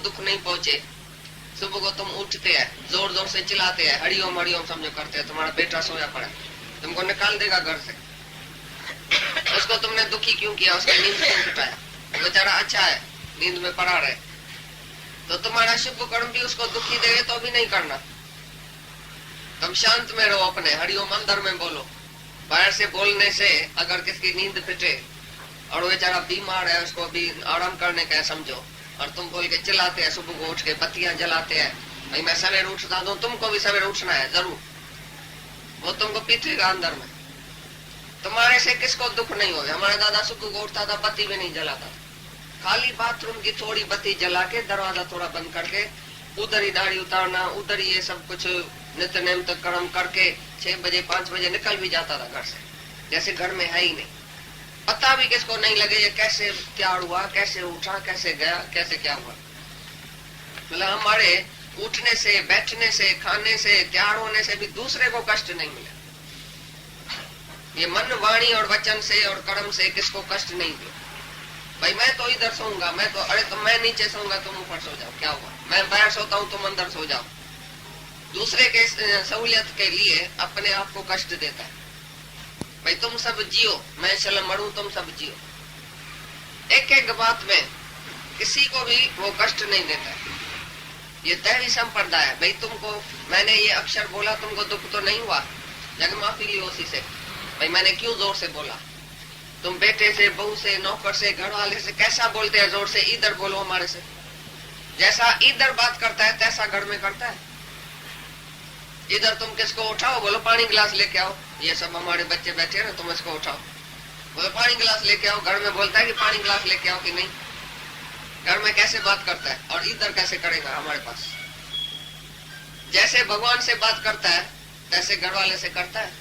दुख नहीं पहुंचे। सुबह को तुम उठते हैं, जोर जोर से चिल्लाते हैं, हरिओम हरिओम समझो करते हैं, तुम्हारा बेटा सोया पड़ा है, तुमको निकाल देगा घर से। उसको तुमने दुखी क्यों किया, उसकी नींद क्यों छुटाया? बेचारा अच्छा है, नींद में पड़ा रहे। तो तुम्हारा शुभ कर्म भी उसको दुखी देवे तो भी नहीं करना। तुम शांत में रहो, अपने हरिओम अंदर में बोलो। बाहर से बोलने से अगर किसकी नींद फिटे और वो बेचारा बीमार है, उसको भी आराम करने का समझो, और तुम बोल के चिल्लाते हैं, सुबह को उठ के बत्तियां जलाते हैं, भाई मैं सवेरे उठता हूँ, तुमको भी सवेरे उठना है जरूर, वो तुमको पीटेगा अंदर में। तुम्हारे से किसको दुख नहीं होगा। हमारा दादा सुबह को उठता था, बत्ती भी नहीं जलाता था, खाली बाथरूम की थोड़ी बत्ती जला के दरवाजा थोड़ा बंद करके उधर ही दाढ़ी उतारना, उधर ही ये सब कुछ नित्य नेम तक कर्म करके 6 बजे 5 बजे निकल भी जाता था घर से, जैसे घर में है ही नहीं। पता भी किसको नहीं लगे ये कैसे तैयार हुआ, कैसे उठा, कैसे गया, कैसे क्या हुआ। मतलब हमारे उठने से, बैठने से, खाने से, तैयार होने से भी दूसरे को कष्ट नहीं मिला। ये मन, वाणी और वचन से और कर्म से किसको कष्ट नहीं दिया। भाई मैं तो इधर सोऊंगा, मैं तो, अरे तो मैं नीचे सोऊंगा, तुम ऊपर सो जाओ, क्या हुआ? मैं बाहर सोता हूँ, तुम अंदर सो जाओ। दूसरे के सहूलियत के लिए अपने आप को कष्ट देता है। भाई तुम सब जियो, मैं चल मरूं, तुम सब जियो। एक एक बात में किसी को भी वो कष्ट नहीं देता है। ये दैवी संप्रदाय है। भाई तुमको मैंने ये अक्षर बोला, तुमको दुख तो नहीं हुआ, जग माफी लियो उसी से। भाई मैंने क्यों जोर से बोला? तुम बेटे से, बहू से, नौकर से, घर वाले से कैसा बोलते हैं जोर से? इधर बोलो हमारे से। जैसा इधर बात करता है तैसा घर में करता है। इधर तुम किसको उठाओ, बोलो पानी गिलास लेके आओ, ये सब हमारे बच्चे बैठे हैं ना, तुम इसको उठाओ, बोलो पानी गिलास लेके आओ। घर में बोलता है कि पानी गिलास लेके आओ कि नहीं? घर में कैसे बात करता है, और इधर कैसे करेगा हमारे पास? जैसे भगवान से बात करता है तैसे घर वाले से करता है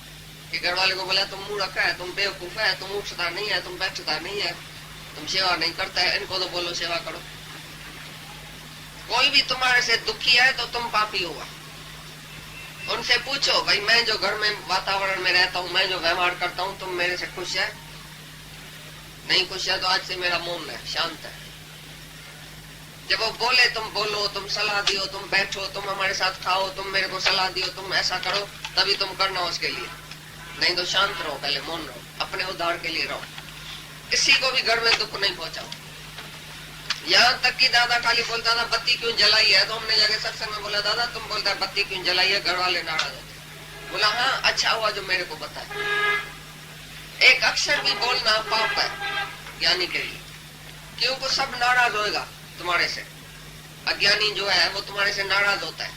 कि घर वाले को बोला तुम मुंह रखा है, तुम बेवकूफ है, तुम उठता नहीं है, तुम बैठता नहीं है, तुम सेवा नहीं करता है, इनको तो बोलो सेवा करो। कोई भी तुम्हारे से दुखी है तो तुम पापी हुआ। उनसे पूछो, भाई मैं जो घर में वातावरण में रहता हूँ, मैं जो व्यवहार करता हूँ, तुम मेरे से खुश है? नहीं खुश है तो आज से मेरा मौन है, शांत है। जब वो बोले तुम बोलो, तुम सलाह दियो, तुम बैठो, तुम हमारे साथ खाओ, तुम मेरे को सलाह दियो, तुम ऐसा करो, तभी तुम करना उसके लिए। नहीं तो शांत रहो, पहले मौन रहो, अपने उद्धार के लिए रहो। किसी को भी घर में दुख नहीं पहुंचाओ। यहाँ तक कि दादा खाली बोलता था बत्ती क्यों जलाई है, तो हमने जाके सत्संग में बोला दादा तुम बोलता है बत्ती क्यों जलाई है, घर वाले नाराज होते। बोला हाँ अच्छा हुआ जो मेरे को बताया। एक अक्षर भी बोलना पाप है ज्ञानी के लिए, क्योंकि सब नाराज होएगा तुम्हारे से। अज्ञानी जो है वो तुम्हारे से नाराज होता है।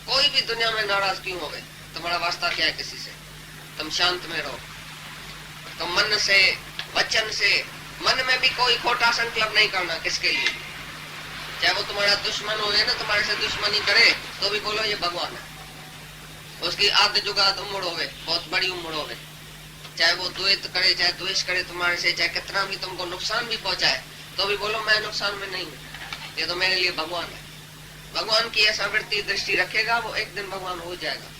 कोई भी दुनिया में नाराज क्यों होगे, तुम्हारा वास्ता क्या है किसी से? तुम शांत में रहो। तुम मन से, वचन से, मन में भी कोई खोटा संकल्प नहीं करना किसके लिए। चाहे वो तुम्हारा दुश्मन हो ना, तुम्हारे से दुश्मनी करे तो भी बोलो ये भगवान है। उसकी आध जुगाद उम्र होवे, बहुत बड़ी उम्र होवे, चाहे वो द्वेष करे, चाहे द्वेष करे तुम्हारे से, चाहे कितना भी तुमको नुकसान भी पहुंचाए, तो भी बोलो मैं नुकसान में नहीं हूँ, ये तो मेरे लिए भगवान है। भगवान की ऐसा वृत्ति दृष्टि रखेगा वो एक दिन भगवान हो जाएगा।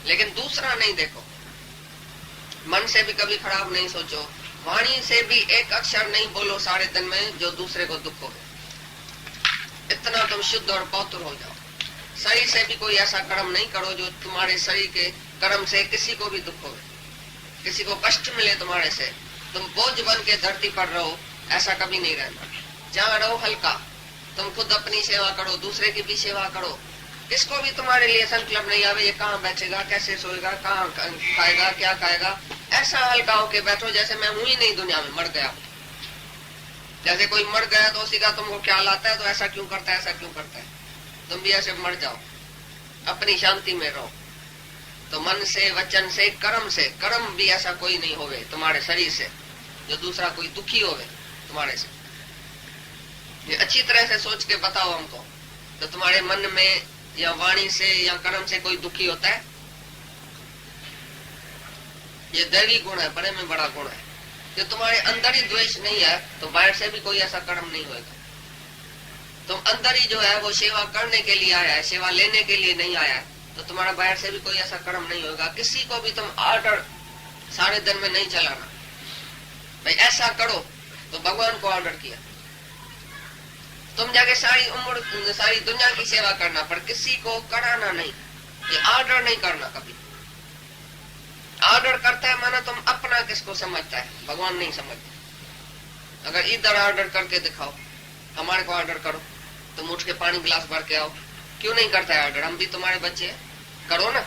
लेकिन दूसरा नहीं देखो, मन से भी कभी खराब नहीं सोचो, वाणी से भी एक अक्षर नहीं बोलो सारे दिन में जो दूसरे को दुख हो। इतना तुम शुद्ध और पवित्र हो जाओ। शरीर से भी कोई ऐसा कर्म नहीं करो जो तुम्हारे शरीर के कर्म से किसी को भी दुख हो, किसी को कष्ट मिले तुम्हारे से। तुम बोझ बन के धरती पर रहो, ऐसा कभी नहीं रहना। जहाँ रहो हल्का, तुम खुद अपनी सेवा करो, दूसरे की भी सेवा करो। किसको भी तुम्हारे लिए संकल्प नहीं आवे ये कहाँ बैठेगा, कैसे सोएगा, कहाँ खाएगा, क्या खाएगा। ऐसा हल्का होके बैठो जैसे मैं हूं ही नहीं दुनिया में, मर गया। जैसे कोई मर गया तो उसी का तुमको ख्याल आता है, तो ऐसा क्यों करता है, ऐसा क्यों करता है। तुम भी ऐसे मर जाओ, अपनी शांति में रहो। तो मन से, वचन से, कर्म भी ऐसा कोई नहीं होवे तुम्हारे शरीर से जो दूसरा कोई दुखी होवे तुम्हारे से। ये अच्छी तरह से सोच के बताओ हमको, तो तुम्हारे मन में या वाणी से या कर्म से कोई दुखी होता है? ये दैवी गुण है, बड़े में बड़ा गुण है। जो तुम्हारे अंदर ही द्वेष नहीं है तो बाहर से भी कोई ऐसा कर्म नहीं होगा। तुम अंदर ही जो है वो सेवा करने के लिए आया है, सेवा लेने के लिए नहीं आया है, तो तुम्हारा बाहर से भी कोई ऐसा कर्म नहीं होगा। किसी को भी तुम ऑर्डर सारे दिन में नहीं चलाना, भाई ऐसा करो, तो भगवान को ऑर्डर किया। तुम जाके सारी उम्र सारी दुनिया की सेवा करना, पर किसी को कराना नहीं, ये ऑर्डर नहीं करना कभी। ऑर्डर करता है माना तुम अपना किसको समझता है, भगवान नहीं समझता। अगर इधर ऑर्डर करके दिखाओ, हमारे को ऑर्डर करो, तुम उठ के पानी गिलास भर के आओ, क्यों नहीं करता है ऑर्डर? हम भी तुम्हारे बच्चे हैं, करो ना।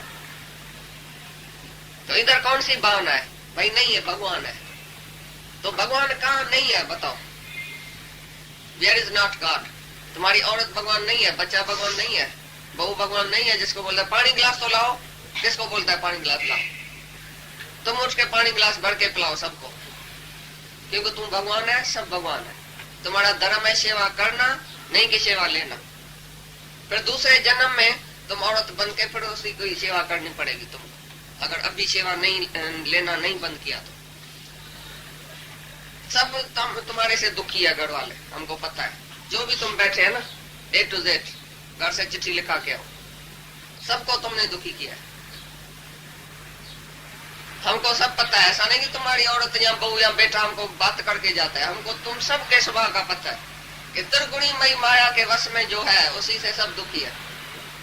तो इधर कौन सी भावना है? भाई नहीं है, भगवान है। तो भगवान कहाँ नहीं है बताओ? There is not God। तुम्हारी औरत भगवान नहीं है, बच्चा भगवान नहीं है, बहू भगवान नहीं है। जिसको बोलता है पानी गिलास तो लाओ, किसको बोलता है पानी गिलास लाओ? तुम उठ के पानी गिलास भर के पिलाओ सबको, क्योंकि तुम भगवान है, सब भगवान है। तुम्हारा धर्म है सेवा करना, नहीं कि सेवा लेना। फिर दूसरे जन्म में तुम औरत बन के फिर उसी की सेवा करनी पड़ेगी तुमको, अगर अभी सेवा नहीं लेना नहीं बंद किया तो। सब तुम्हारे से दुखी है घर वाले, हमको पता है। जो भी तुम बैठे है ना A to Z, घर से चिट्ठी लिखा के आओ, सबको तुमने दुखी किया है। हमको सब पता है। ऐसा नहीं कि तुम्हारी औरत या बहू या बेटा हमको बात करके जाता है, हमको तुम सबके स्वभाव का पता है कि त्रिगुणी मई माया के वश में जो है उसी से सब दुखी है।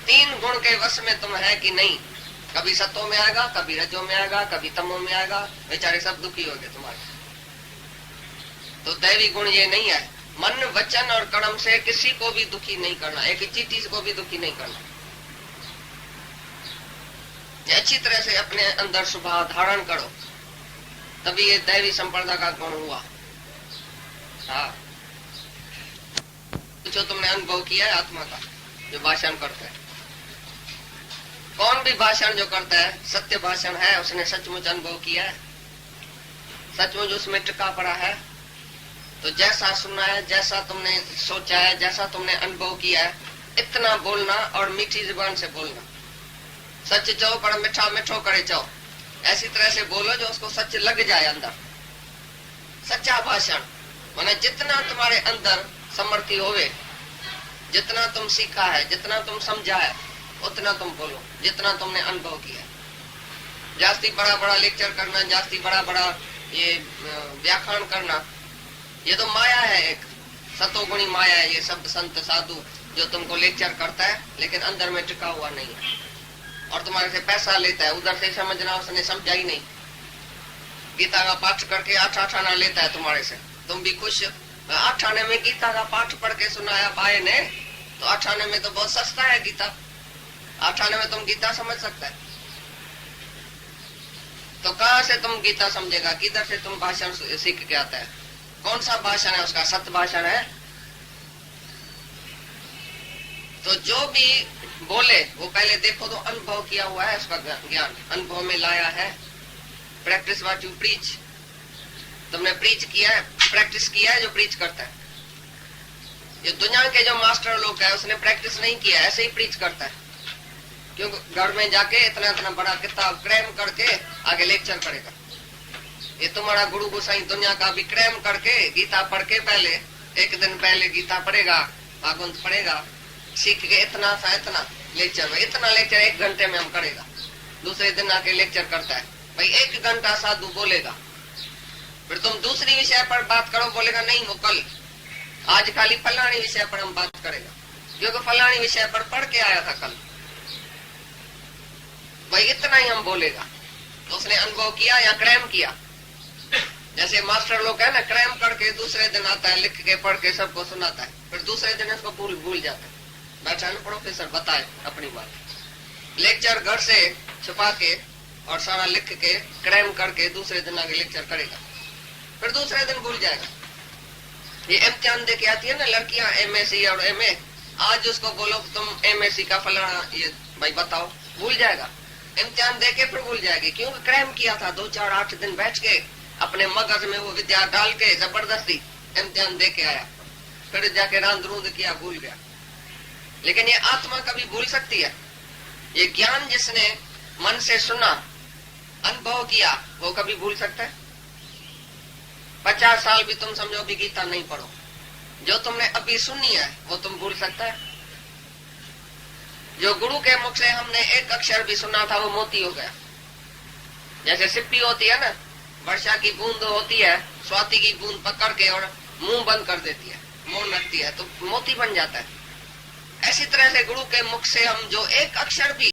3 गुण के वश में तुम है कि नहीं? कभी सत्व में आएगा, कभी रजो में आएगा, कभी तमो में आएगा, बेचारे सब दुखी हो गए तुम्हारे। तो दैवी गुण ये नहीं है, मन वचन और कर्म से किसी को भी दुखी नहीं करना, एक चीटी को भी दुखी नहीं करना। अच्छी तरह से अपने अंदर स्वभाव धारण करो, तभी ये दैवी संप्रदा का गुण हुआ। हाँ, जो तुमने अनुभव किया है आत्मा का, जो भाषण करता है, कौन भी भाषण जो करता है सत्य भाषण है, उसने सचमुच अनुभव किया है, सचमुच उसमें टिका पड़ा है। तो जैसा सुना है, जैसा तुमने सोचा है, जैसा तुमने अनुभव किया है, इतना बोलना और मीठी जुबान से बोलना। सच चाहो पर मिठा मिठो करे चाहो, ऐसी तरह से बोलो जो उसको सच लग जाए अंदर। सच्चा भाषण माने जितना तुम्हारे अंदर समर्थी होवे, जितना तुम सीखा है, जितना तुम समझा है, उतना तुम बोलो, जितना तुमने अनुभव किया। जास्ती बड़ा बड़ा लेक्चर करना, जास्ती बड़ा बड़ा ये व्याख्यान करना, ये तो माया है, एक सतोगुणी माया है। ये सब संत साधु जो तुमको लेक्चर करता है लेकिन अंदर में टिका हुआ नहीं है, और तुम्हारे से पैसा लेता है। उधर से समझना उसने समझा ही नहीं। गीता का पाठ करके 8 आना लेता है तुम्हारे से, तुम भी खुश। 8 आने में गीता का पाठ पढ़ के सुनाया भाई ने, तो 8 आने में तो बहुत सस्ता है गीता। 8 आने में तुम गीता समझ सकता है। तो कहाँ से तुम गीता समझेगा? किधर से तुम भाषण सीख के आता है? कौन सा भाषण है उसका? सत्य भाषण है। तो जो भी बोले वो पहले देखो तो अनुभव किया हुआ है, उसका ज्ञान अनुभव में लाया है। Practice what you preach. तुमने प्रीच किया है, प्रैक्टिस किया है जो प्रीच करता है। ये दुनिया के जो मास्टर लोग है उसने प्रैक्टिस नहीं किया, ऐसे ही प्रीच करता है। क्योंकि घर में जाके इतना इतना बड़ा किताब क्रैम करके आगे लेक्चर करेगा। ये तुम्हारा गुरु गोसाई दुनिया का भी क्रैम करके गीता पढ़ के पहले 1 दिन पहले गीता पढ़ेगा, भागवत पढ़ेगा, सीख के इतना सा इतना लेक्चर में, इतना लेक्चर 1 घंटे में हम करेगा। दूसरे दिन आके लेक्चर करता है, भाई 1 घंटा साधु बोलेगा। फिर तुम दूसरी विषय पर बात करो, बोलेगा नहीं वो कल, आज खाली फलानी विषय पर हम बात करेगा, क्योंकि फलानी विषय पर पढ़ के आया था कल। भाई इतना ही हम बोलेगा। तो उसने अनुभव किया या क्रैम किया। जैसे मास्टर लोग है ना, क्रैम करके दूसरे दिन आता है, लिख के पढ़ के सबको सुनाता है, फिर दूसरे दिन उसको भूल जाता है। बैठा है ना प्रोफेसर, बताए अपनी बात। लेक्चर घर से छुपा के और सारा लिख के क्रैम करके दूसरे दिन आगे लेक्चर करेगा, फिर दूसरे दिन भूल जाएगा। ये इम्तिहान दे के आती है ना लड़कियां, MSc और MA, आज उसको बोलो तुम MSc का फलाना ये भाई बताओ, भूल जाएगा। इम्तिहान दे के फिर भूल जाएगी, क्योंकि क्रैम किया था 2 4 8 दिन बैठ के अपने मगज में वो विद्या डाल के जबरदस्ती इम्तिहान दे के आया, फिर जाके रांद रूंद किया, भूल गया। लेकिन ये आत्मा कभी भूल सकती है? ये ज्ञान जिसने मन से सुना, अनुभव किया, वो कभी भूल सकता है? 50 साल भी तुम समझो भी गीता नहीं पढ़ो, जो तुमने अभी सुनी है वो तुम भूल सकता है? जो गुरु के मुख से हमने 1 अक्षर भी सुना था वो मोती हो गया। जैसे सिप्पी होती है ना, वर्षा की बूंद होती है, स्वाति की बूंद पकड़ के और मुंह बंद कर देती है, मौन रखती है तो मोती बन जाता है। ऐसी तरह से गुरु के मुख से हम जो एक अक्षर भी